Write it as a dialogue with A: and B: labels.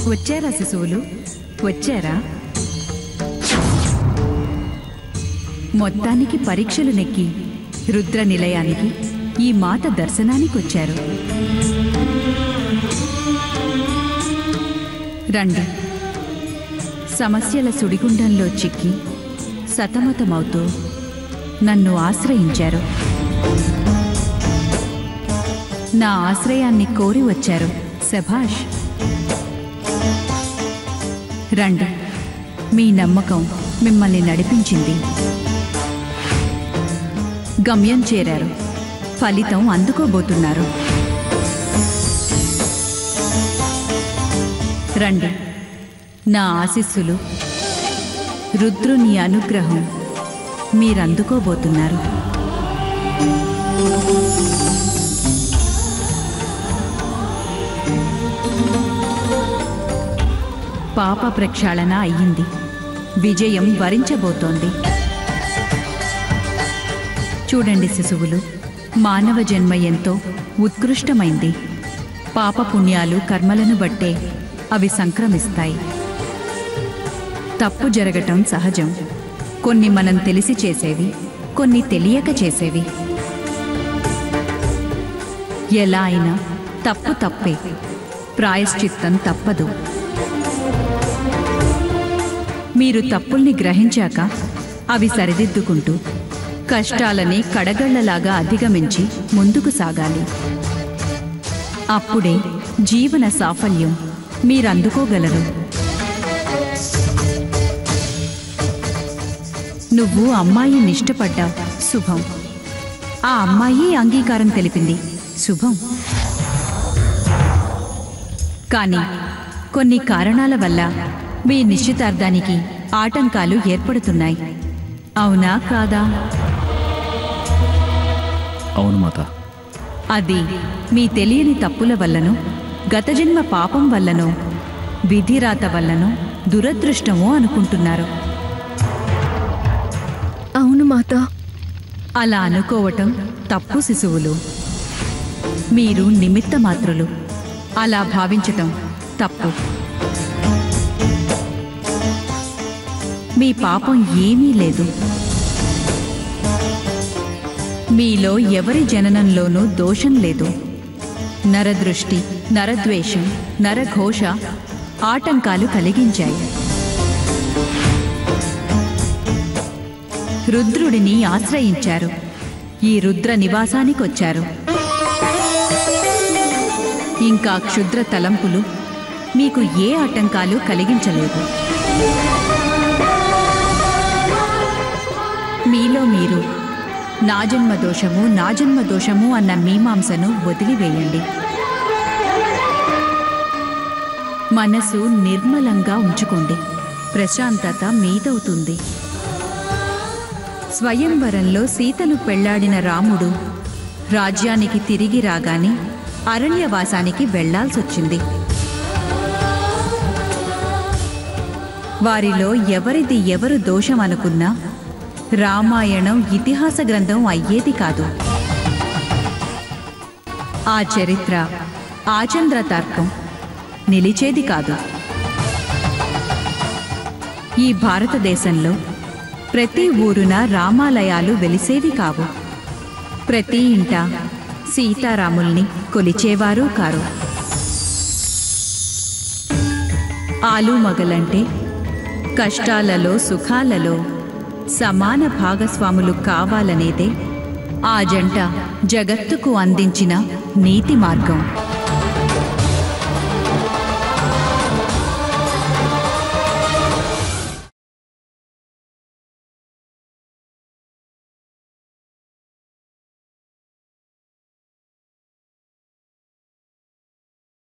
A: వచ్చారా శిశువులు? వచ్చారా? మొత్తానికి పరీక్షలు నెక్కి రుద్ర నిలయానికి ఈ మాత దర్శనానికొచ్చారు. రండి. సమస్యల సుడిగుండంలో చిక్కి సతమతమవుతూ నన్ను ఆశ్రయించారు. నా ఆశ్రయాన్ని కోరి వచ్చారు. శభాష్. రండి. మీ నమ్మకం మిమ్మల్ని నడిపించింది. గమ్యం చేరారు. ఫలితం అందుకోబోతున్నారు. రండి. నా ఆశీస్సులు, రుద్రుని అనుగ్రహం మీరందుకోబోతున్నారు. పాప ప్రక్షాళన అయ్యింది. విజయం వరించబోతోంది. చూడండి శిశువులు, మానవ జన్మ ఎంతో ఉత్కృష్టమైంది. పాపపుణ్యాలు కర్మలను బట్టే అవి సంక్రమిస్తాయి. తప్పు జరగటం సహజం. కొన్ని మనం తెలిసి చేసేవి, కొన్ని తెలియక చేసేవి. ఎలా అయినా తప్పు తప్పే. ప్రాయశ్చిత్తం తప్పదు. మీరు తప్పుల్ని గ్రహించాక అవి సరిదిద్దుకుంటూ కష్టాలని కడగళ్లలాగా అధిగమించి ముందుకు సాగాలి. అప్పుడే జీవన సాఫల్యం మీరందుకోగలరు. నువ్వు అమ్మాయిని ఇష్టపడ్డావు. శుభం. ఆ అమ్మాయి అంగీకారం తెలిపింది. శుభం. కానీ కొన్ని కారణాల వల్ల మీ నిశ్చితార్థానికి ఆటంకాలు ఏర్పడుతున్నాయి. అవునా కాదా?
B: అవును మాత.
A: అది మీ తెలియని తప్పుల వల్లనో, గతజన్మ పాపం వల్లనో, విధిరాత వల్లనో, దురదృష్టమో అనుకుంటున్నారు.
C: అవును మాత.
A: అలా అనుకోవటం తప్పు శిశువులు. మీరు నిమిత్త మాత్రులు. అలా భావించటం తప్పు. మీ పాపం ఏమీ లేదు. మీలో ఎవరి జననంలోనూ దోషం లేదు. నరదృష్టి, నరద్వేషం, నరఘోష ఆటంకాలు కలిగించాయి. రుద్రుడిని ఆశ్రయించారు. ఈ రుద్ర నివాసానికొచ్చారు. ఇంకా క్షుద్ర తలంపులు మీకు ఏ ఆటంకాలు కలిగించలేదు. మీలో మీరు నా జన్మ దోషము, నా జన్మ దోషము అన్న మీమాంసను వదిలివేయండి. మనసు నిర్మలంగా ఉంచుకోండి. ప్రశాంతత మీదవుతుంది. స్వయంవరంలో సీతను పెళ్లాడిన రాముడు రాజ్యానికి తిరిగి రాగానే అరణ్యవాసానికి వెళ్లాల్సొచ్చింది. వారిలో ఎవరిది ఎవరు దోషం అనుకున్నా రామాయణం ఇతిహాస గ్రంథం అయ్యేది కాదు. ఆ చరిత్ర, ఆచంద్ర తర్కం నిలిచేది కాదు. ఈ భారతదేశంలో ప్రతి ఊరున రామాలయాలు వెలిసేవి కావు. ప్రతి ఇంట సీతారాముల్ని కొలిచేవారు కారు. ఆలుమగలంటే కష్టాలలో సుఖాలలో సమాన భాగస్వాములు కావాలనేదే ఆ జంట జగత్తుకు అందించిన నీతి మార్గం.